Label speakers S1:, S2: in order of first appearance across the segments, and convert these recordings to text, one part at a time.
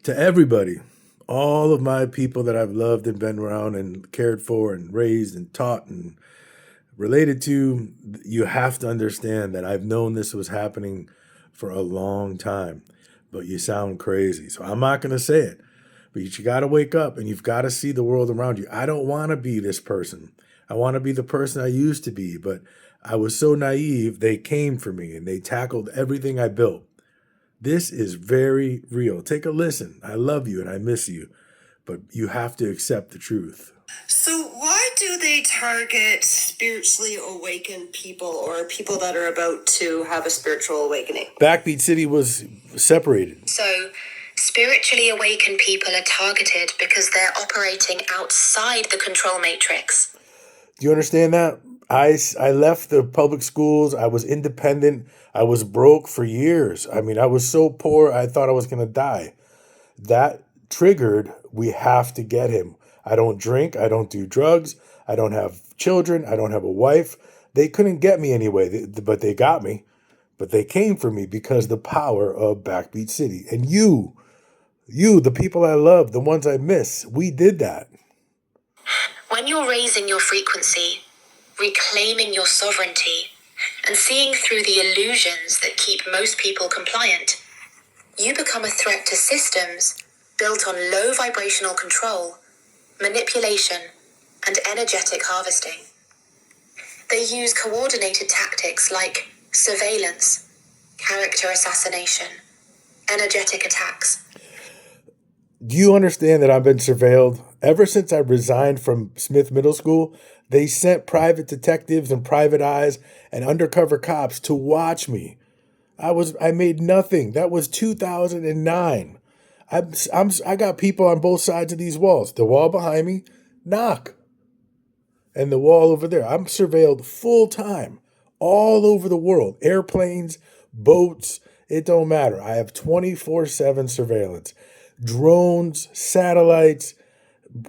S1: To everybody, all of my people that I've loved and been around and cared for and raised and taught and related to, you have to understand that I've known this was happening for a long time, but you sound crazy. So I'm not going to say it, but you got to wake up and you've got to see the world around you. I don't want to be this person. I want to be the person I used to be, but I was so naive, they came for me and they tackled everything I built. This is very real. Take a listen. I love you and I miss you, but you have to accept the truth.
S2: So why do they target spiritually awakened people or people that are about to have a spiritual awakening?
S1: Backbeat City was separated.
S3: So, spiritually awakened people are targeted because they're operating outside the control matrix.
S1: Do you understand that? I left the public schools. I was independent. I was broke for years. I mean, I was so poor, I thought I was going to die. That triggered, we have to get him. I don't drink. I don't do drugs. I don't have children. I don't have a wife. They couldn't get me anyway, but they got me. But they came for me because the power of Backbeat City. And you, the people I love, the ones I miss, we did that.
S3: When you're raising your frequency, reclaiming your sovereignty, and seeing through the illusions that keep most people compliant, you become a threat to systems built on low vibrational control, manipulation, and energetic harvesting. They use coordinated tactics like surveillance, character assassination, energetic attacks.
S1: Do you understand that I've been surveilled? Ever since I resigned from Smith Middle School, they sent private detectives and private eyes and undercover cops to watch me. I made nothing. That was 2009. I got people on both sides of these walls. The wall behind me, knock. And the wall over there. I'm surveilled full time, all over the world. Airplanes, boats, it don't matter. I have 24/7 surveillance. Drones, satellites,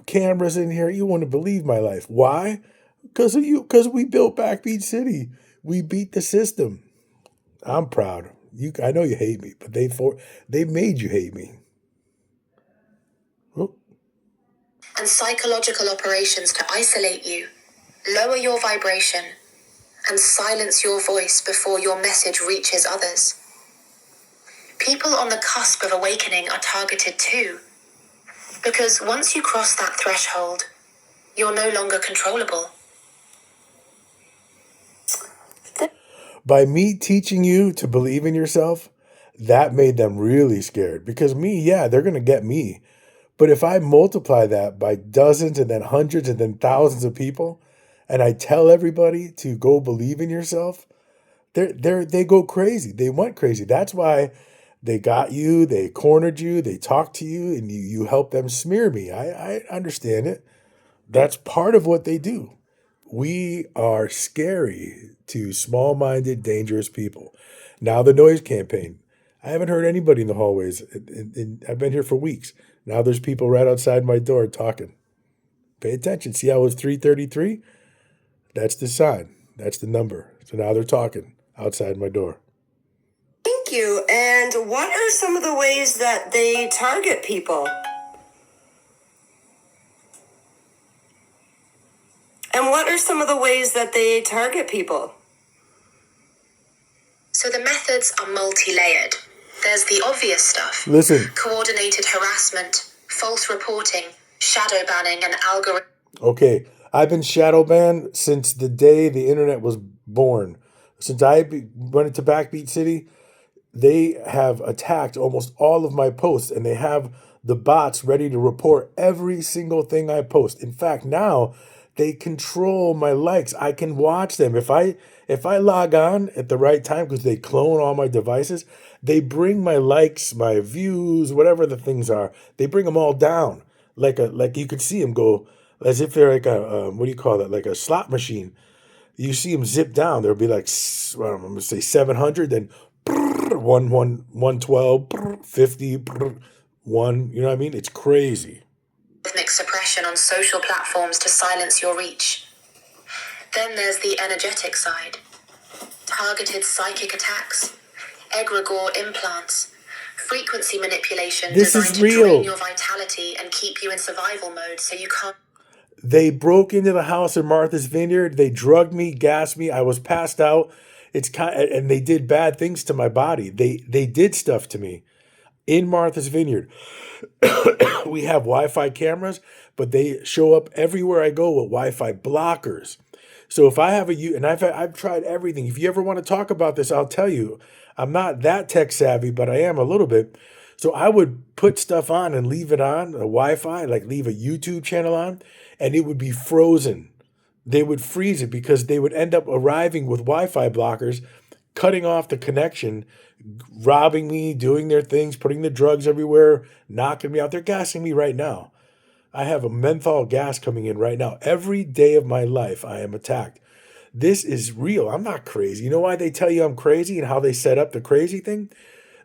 S1: cameras in here. You wouldn't believe my life. Why? Because of you. Because we built Backbeat City. We beat the system. I'm proud. I know you hate me, but they made you hate me. Oh.
S3: And psychological operations to isolate you, lower your vibration, and silence your voice before your message reaches others. People on the cusp of awakening are targeted too, because once you cross that threshold, you're no longer controllable.
S1: By me teaching you to believe in yourself, that made them really scared. Because they're going to get me. But if I multiply that by dozens and then hundreds and then thousands of people, and I tell everybody to go believe in yourself, they go crazy. They went crazy. That's why they got you, they cornered you, they talked to you, and you help them smear me. I understand it. That's part of what they do. We are scary to small-minded, dangerous people. Now the noise campaign. I haven't heard anybody in the hallways. I've been here for weeks. Now there's people right outside my door talking. Pay attention. See how it was 333? That's the sign. That's the number. So now they're talking outside my door.
S2: Thank you. And what are some of the ways that they target people? And what are some of the ways that they target people?
S3: So the methods are multi-layered. There's the obvious stuff.
S1: Listen.
S3: Coordinated harassment, false reporting, shadow banning, and algorithm.
S1: Okay, I've been shadow banned since the day the internet was born. Since I went into Backbeat City, they have attacked almost all of my posts, and they have the bots ready to report every single thing I post. In fact, now they control my likes. I can watch them. If I log on at the right time, because they clone all my devices, they bring my likes, my views, whatever the things are, they bring them all down. Like you could see them go as if they're like a what do you call that? Like a slot machine. You see them zip down. There'll be like I'm gonna say 700, then 112, 50, 1. You know what I mean? It's crazy.
S3: Rhythmic suppression on social platforms to silence your reach. Then there's the energetic side. Targeted psychic attacks, egregore implants, frequency manipulation
S1: This
S3: designed
S1: is
S3: to drain
S1: real.
S3: your vitality and keep you in survival mode so you can't.
S1: They broke into the house in Martha's Vineyard. They drugged me, gassed me. I was passed out. And they did bad things to my body. They did stuff to me in Martha's Vineyard. We have Wi-Fi cameras, but they show up everywhere I go with Wi-Fi blockers. So if I have and I've tried everything. If you ever want to talk about this, I'll tell you. I'm not that tech savvy, but I am a little bit. So I would put stuff on and leave it on, a Wi-Fi, like leave a YouTube channel on, and it would be frozen. They would freeze it because they would end up arriving with Wi-Fi blockers, cutting off the connection, robbing me, doing their things, putting the drugs everywhere, knocking me out. They're gassing me right now. I have a menthol gas coming in right now. Every day of my life, I am attacked. This is real. I'm not crazy. You know why they tell you I'm crazy and how they set up the crazy thing?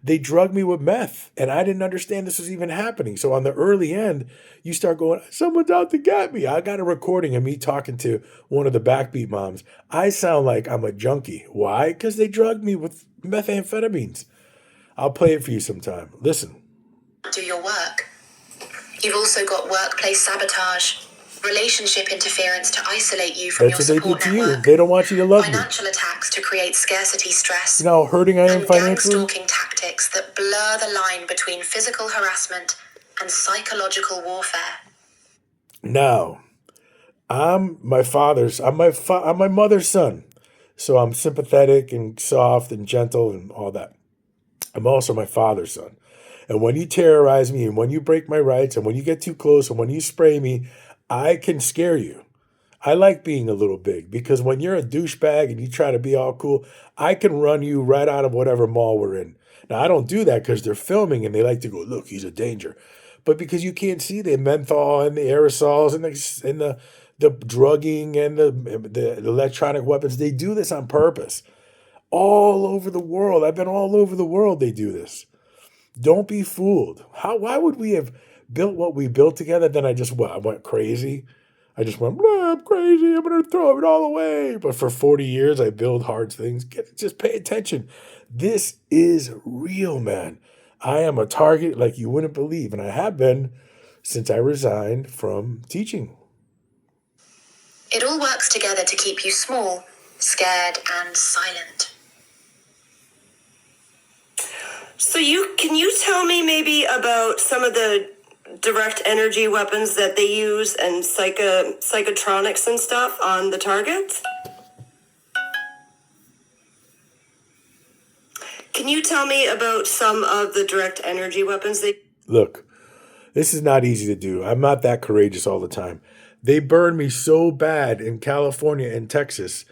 S1: They drugged me with meth, and I didn't understand this was even happening. So on the early end, you start going, someone's out to get me. I got a recording of me talking to one of the Backbeat moms. I sound like I'm a junkie. Why? Because they drugged me with methamphetamines. I'll play it for you sometime. Listen.
S3: Do your work. You've also got workplace sabotage, relationship interference to isolate you from
S1: That's
S3: your
S1: what they
S3: support
S1: did to you.
S3: network,
S1: They don't want you to love me.
S3: financial attacks to create scarcity stress,
S1: You know how hurting I am
S3: and
S1: financially?
S3: gang-stalking tactics that blur the line between physical harassment and psychological warfare.
S1: Now, I'm my mother's son. So I'm sympathetic and soft and gentle and all that. I'm also my father's son. And when you terrorize me and when you break my rights and when you get too close and when you spray me, I can scare you. I like being a little big because when you're a douchebag and you try to be all cool, I can run you right out of whatever mall we're in. Now, I don't do that because they're filming and they like to go, look, he's a danger. But because you can't see the menthol and the aerosols and the drugging and the electronic weapons, they do this on purpose. All over the world. I've been all over the world. They do this. Don't be fooled. Why would we have built what we built together? Then I went crazy. I just went, I'm crazy. I'm going to throw it all away. But for 40 years, I build hard things. Just pay attention. This is real, man. I am a target like you wouldn't believe. And I have been since I resigned from teaching.
S3: It all works together to keep you small, scared, and silent.
S2: So can you tell me maybe about some of the direct energy weapons that they use and psychotronics and stuff on the targets? Can you tell me about some of the direct energy weapons they...
S1: Look, this is not easy to do. I'm not that courageous all the time. They burned me so bad in California and Texas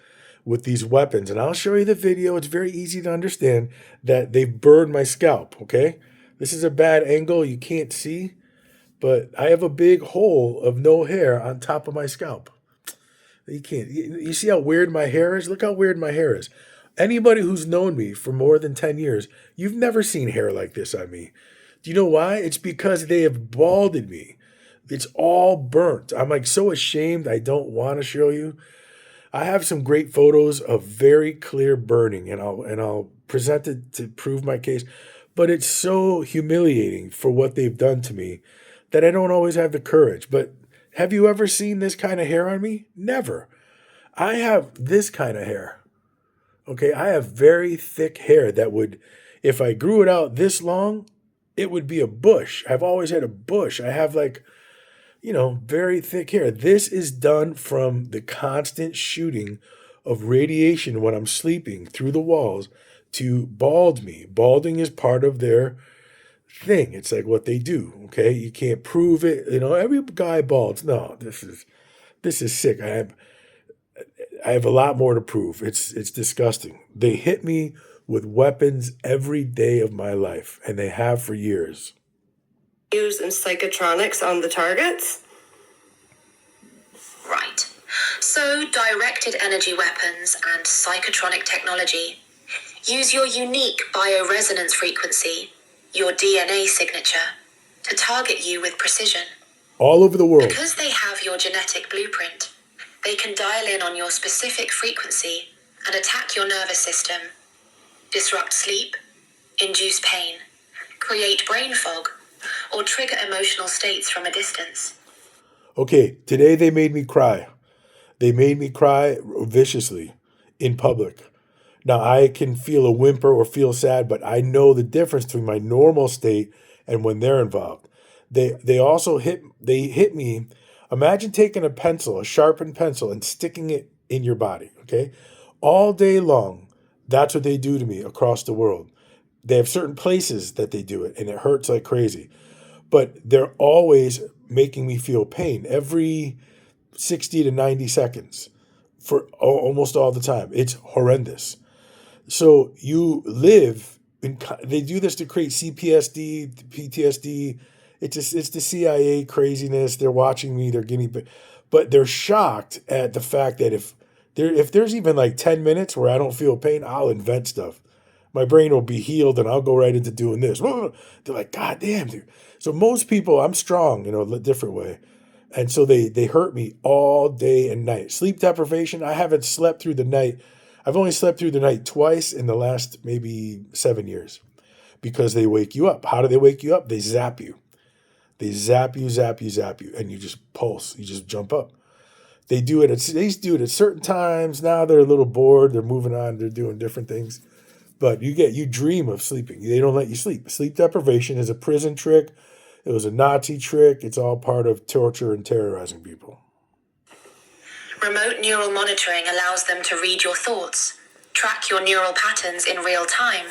S1: with these weapons. And I'll show you the video. It's very easy to understand that they burned my scalp, okay? This is a bad angle. You can't see. But I have a big hole of no hair on top of my scalp. You can't. You see how weird my hair is? Look how weird my hair is. Anybody who's known me for more than 10 years, you've never seen hair like this on me. Do you know why? It's because they have balded me. It's all burnt. I'm like so ashamed. I don't want to show you. I have some great photos of very clear burning, and I'll present it to prove my case. But it's so humiliating for what they've done to me that I don't always have the courage. But have you ever seen this kind of hair on me? Never. I have this kind of hair. Okay, I have very thick hair that would, if I grew it out this long, it would be a bush. I've always had a bush. I have very thick hair. This is done from the constant shooting of radiation when I'm sleeping through the walls to bald me. Balding is part of their thing. It's like what they do, okay? You can't prove it. Every guy balds. No, this is sick. I have a lot more to prove. It's disgusting. They hit me with weapons every day of my life, and they have for years.
S2: Use and psychotronics on the targets?
S3: Right. So, directed energy weapons and psychotronic technology use your unique bioresonance frequency, your DNA signature, to target you with precision.
S1: All over the world.
S3: Because they have your genetic blueprint, they can dial in on your specific frequency and attack your nervous system, disrupt sleep, induce pain, create brain fog, or trigger emotional states from a distance.
S1: Okay, today they made me cry. They made me cry viciously in public. Now I can feel a whimper or feel sad, but I know the difference between my normal state and when they're involved. They hit me. Imagine taking a pencil, a sharpened pencil, and sticking it in your body, okay? All day long. That's what they do to me across the world. They have certain places that they do it, and it hurts like crazy. But they're always making me feel pain every 60 to 90 seconds for almost all the time. It's horrendous. So you live in, they do this to create CPSD, PTSD. It's the CIA craziness. They're watching me. They're getting, but they're shocked at the fact that if there's even like 10 minutes where I don't feel pain, I'll invent stuff. My brain will be healed and I'll go right into doing this. They're like, God damn, dude. So most people, I'm strong, a different way. And so they hurt me all day and night. Sleep deprivation, I haven't slept through the night. I've only slept through the night twice in the last maybe 7 years because they wake you up. How do they wake you up? They zap you. They zap you, and you just pulse. You just jump up. They used to do it at certain times. Now they're a little bored. They're moving on. They're doing different things. But you dream of sleeping. They don't let you sleep. Sleep deprivation is a prison trick. It was a Nazi trick. It's all part of torture and terrorizing people.
S3: Remote neural monitoring allows them to read your thoughts, track your neural patterns in real time,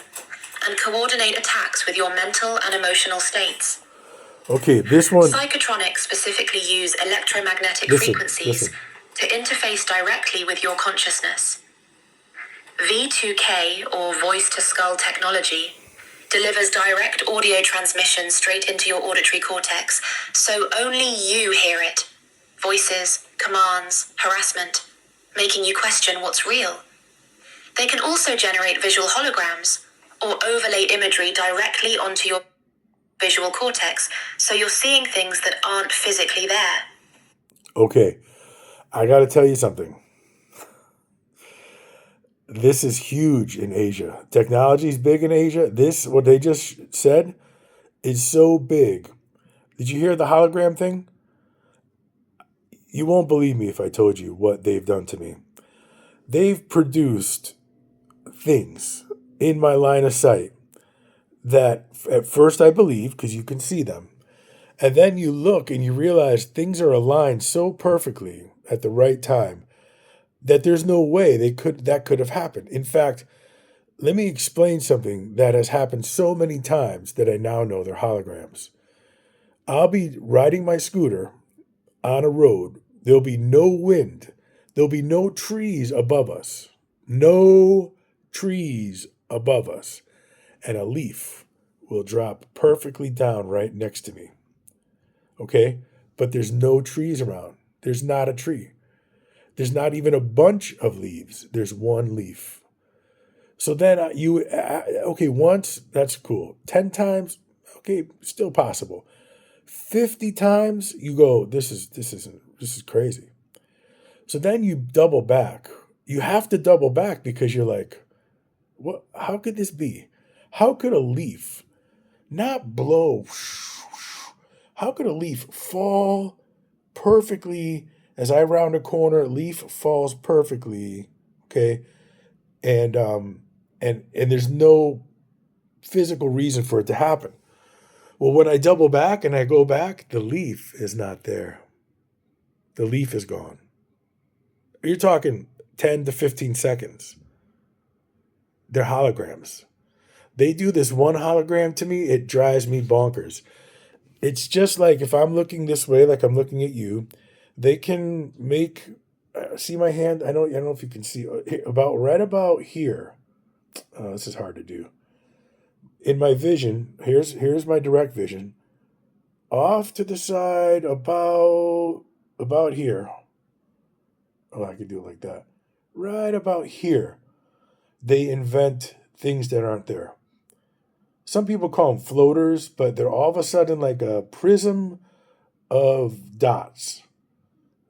S3: and coordinate attacks with your mental and emotional states.
S1: Okay, this one.
S3: Psychotronics specifically use electromagnetic
S1: Listen.
S3: frequencies to interface directly with your consciousness. V2K, or voice-to-skull technology, delivers direct audio transmission straight into your auditory cortex, so only you hear it. Voices, commands, harassment, making you question what's real. They can also generate visual holograms or overlay imagery directly onto your visual cortex, so you're seeing things that aren't physically there.
S1: Okay, I got to tell you something. This is huge in Asia. Technology is big in Asia. What they just said, is so big. Did you hear the hologram thing? You won't believe me if I told you what they've done to me. They've produced things in my line of sight that at first I believe because you can see them. And then you look and you realize things are aligned so perfectly at the right time that there's no way that could have happened. In fact, let me explain something that has happened so many times that I now know they're holograms. I'll be riding my scooter on a road. There'll be no wind. There'll be no trees above us. No trees above us. And a leaf will drop perfectly down right next to me. Okay? But there's no trees around. There's not a tree. There's not even a bunch of leaves. There's one leaf. So then once, that's cool. 10 times, okay, still possible. 50 times, you go, this is crazy. So then you double back. You have to double back because you're like, what? How could this be? How could a leaf not blow? How could a leaf fall perfectly as I round a corner? Leaf falls perfectly, okay, and there's no physical reason for it to happen. Well, when I double back and I go back, the leaf is not there. The leaf is gone. You're talking 10 to 15 seconds. They're holograms. They do this one hologram to me, it drives me bonkers. It's just like if I'm looking this way, like I'm looking at you, they can make, see my hand? I don't know if you can see, right about here. This is hard to do. In my vision, here's my direct vision. Off to the side, about here. Oh, I could do it like that. Right about here. They invent things that aren't there. Some people call them floaters, but they're all of a sudden like a prism of dots.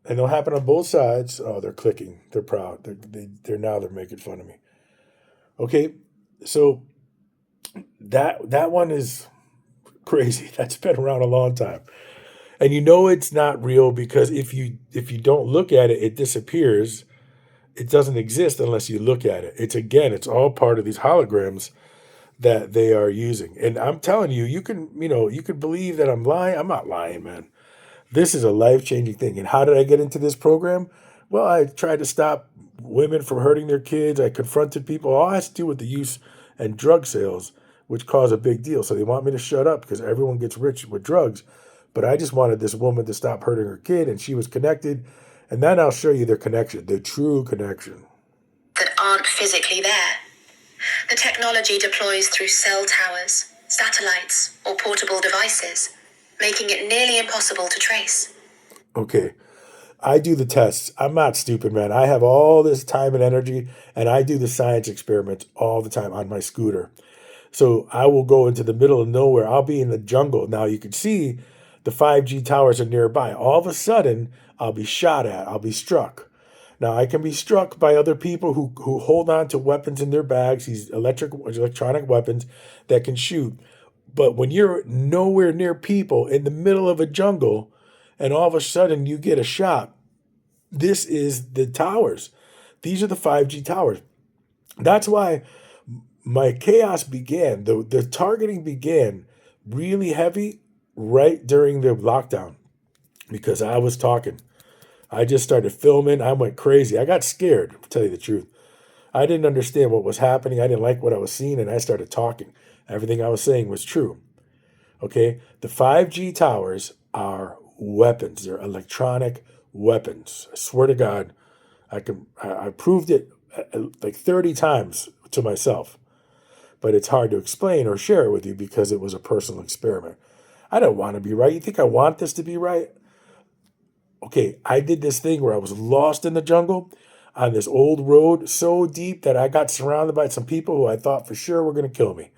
S1: And they'll happen on both sides. Oh, they're clicking. They're proud. They're making fun of me. Okay, so that one is crazy. That's been around a long time. And you know it's not real because if you don't look at it, it disappears. It doesn't exist unless you look at it. It's all part of these holograms that they are using. And I'm telling you, you can believe that I'm lying. I'm not lying, man. This is a life-changing thing. And how did I get into this program? Well, I tried to stop women from hurting their kids. I confronted people. All has to do with the use and drug sales, which cause a big deal. So they want me to shut up because everyone gets rich with drugs. But I just wanted this woman to stop hurting her kid, and she was connected. And then I'll show you their connection, the true connection.
S3: That aren't physically there. The technology deploys through cell towers, satellites, or portable devices, making it nearly impossible to trace.
S1: Okay, I do the tests. I'm not stupid, man. I have all this time and energy, and I do the science experiments all the time on my scooter. So I will go into the middle of nowhere. I'll be in the jungle. Now you can see the 5G towers are nearby. All of a sudden, I'll be shot at. I'll be struck. Now I can be struck by other people who hold on to weapons in their bags, these electronic weapons that can shoot. But when you're nowhere near people in the middle of a jungle, and all of a sudden you get a shot, this is the towers. These are the 5G towers. That's why my chaos began. The targeting began really heavy right during the lockdown because I was talking. I just started filming. I went crazy. I got scared, to tell you the truth. I didn't understand what was happening. I didn't like what I was seeing, and I started talking. Everything I was saying was true. Okay? The 5G towers are weapons. They're electronic weapons. I swear to God, I proved it like 30 times to myself. But it's hard to explain or share it with you because it was a personal experiment. I don't want to be right. You think I want this to be right? Okay, I did this thing where I was lost in the jungle on this old road so deep that I got surrounded by some people who I thought for sure were going to kill me.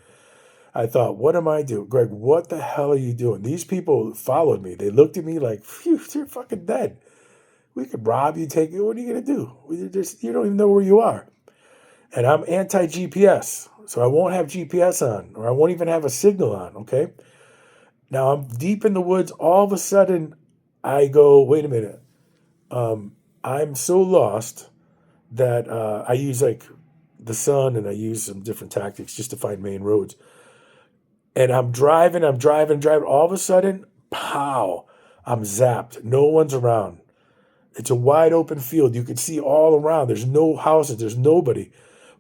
S1: I thought, what am I doing? Greg, what the hell are you doing? These people followed me. They looked at me like, phew, you're fucking dead. We could rob you, take you. What are you going to do? You don't even know where you are. And I'm anti-GPS, so I won't have GPS on, or I won't even have a signal on, okay? Now I'm deep in the woods. All of a sudden, I go, wait a minute. I'm so lost that I use like the sun and I use some different tactics just to find main roads. And I'm driving. All of a sudden, pow, I'm zapped. No one's around. It's a wide open field. You can see all around. There's no houses. There's nobody.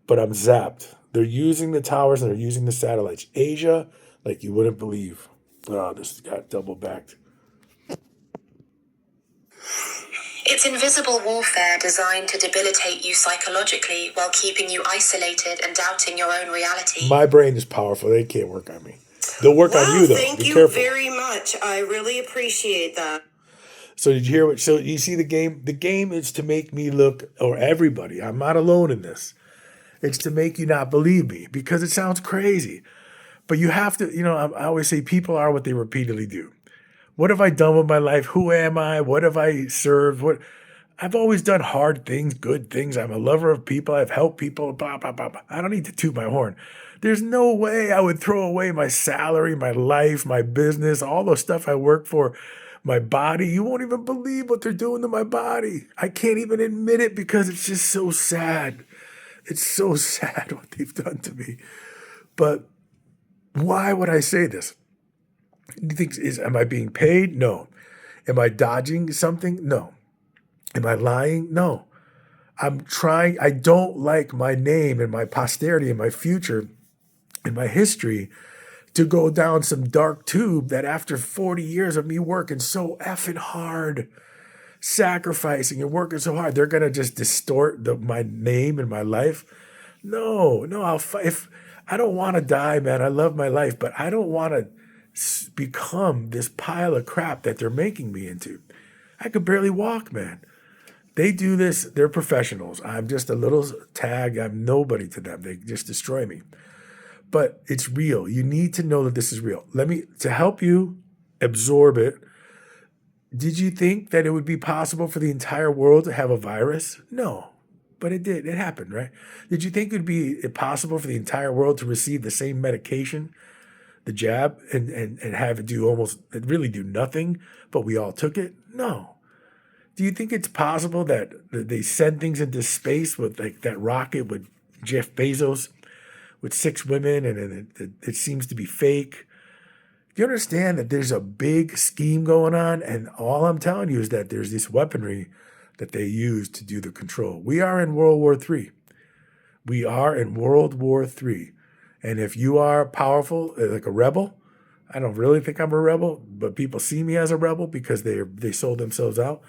S1: But I'm zapped. They're using the towers and they're using the satellites. Asia, like you wouldn't believe. Oh, this got double backed.
S3: It's invisible warfare designed to debilitate you psychologically while keeping you isolated and doubting your own reality.
S1: My brain is powerful. They can't work on me. They'll work on you, though.
S2: Thank
S1: Be
S2: you
S1: careful.
S2: very much. I really appreciate that.
S1: So did you hear what? So you see the game? The game is to make me look, or everybody, I'm not alone in this. It's to make you not believe me because it sounds crazy. But you have to, I always say people are what they repeatedly do. What have I done with my life? Who am I? What have I served? I've always done hard things, good things. I'm a lover of people. I've helped people. Blah, blah, blah, blah. I don't need to toot my horn. There's no way I would throw away my salary, my life, my business, all the stuff I work for, my body. You won't even believe what they're doing to my body. I can't even admit it because it's just so sad. It's so sad what they've done to me. But why would I say this? Do you think, am I being paid? No. Am I dodging something? No. Am I lying? No. I'm trying. I don't like my name and my posterity and my future and my history to go down some dark tube that after 40 years of me working so effing hard, sacrificing and working so hard, they're going to just distort my name and my life. No, I'll fight. If I don't want to die, man, I love my life, but I don't want to become this pile of crap that they're making me into. I could barely walk, man. They do this. They're professionals. I'm just a little tag. I'm nobody to them. They just destroy me. But it's real. You need to know that this is real. To help you absorb it, did you think that it would be possible for the entire world to have a virus? No, but it did. It happened, right? Did you think it would be possible for the entire world to receive the same medication the jab and have it really do nothing, but we all took it? No. Do you think it's possible that they send things into space with like that rocket with Jeff Bezos with 6 women and it seems to be fake? Do you understand that there's a big scheme going on? And all I'm telling you is that there's this weaponry that they use to do the control. We are in World War III. We are in World War III. And if you are powerful, like a rebel, I don't really think I'm a rebel, but people see me as a rebel because they sold themselves out,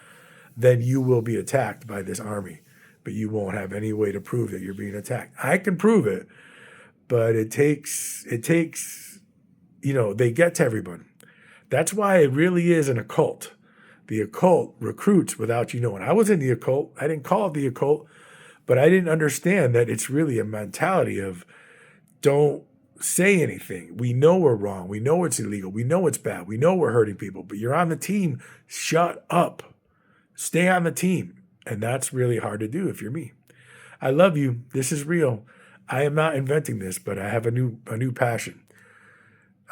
S1: then you will be attacked by this army. But you won't have any way to prove that you're being attacked. I can prove it, but it takes, they get to everyone. That's why it really is an occult. The occult recruits without you knowing. I was in the occult. I didn't call it the occult, but I didn't understand that it's really a mentality of don't say anything. We know we're wrong. We know it's illegal. We know it's bad. We know we're hurting people, but you're on the team. Shut up. Stay on the team. And that's really hard to do if you're me. I love you. This is real. I am not inventing this, but I have a new passion.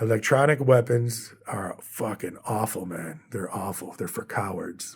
S1: Electronic weapons are fucking awful, man. They're awful. They're for cowards.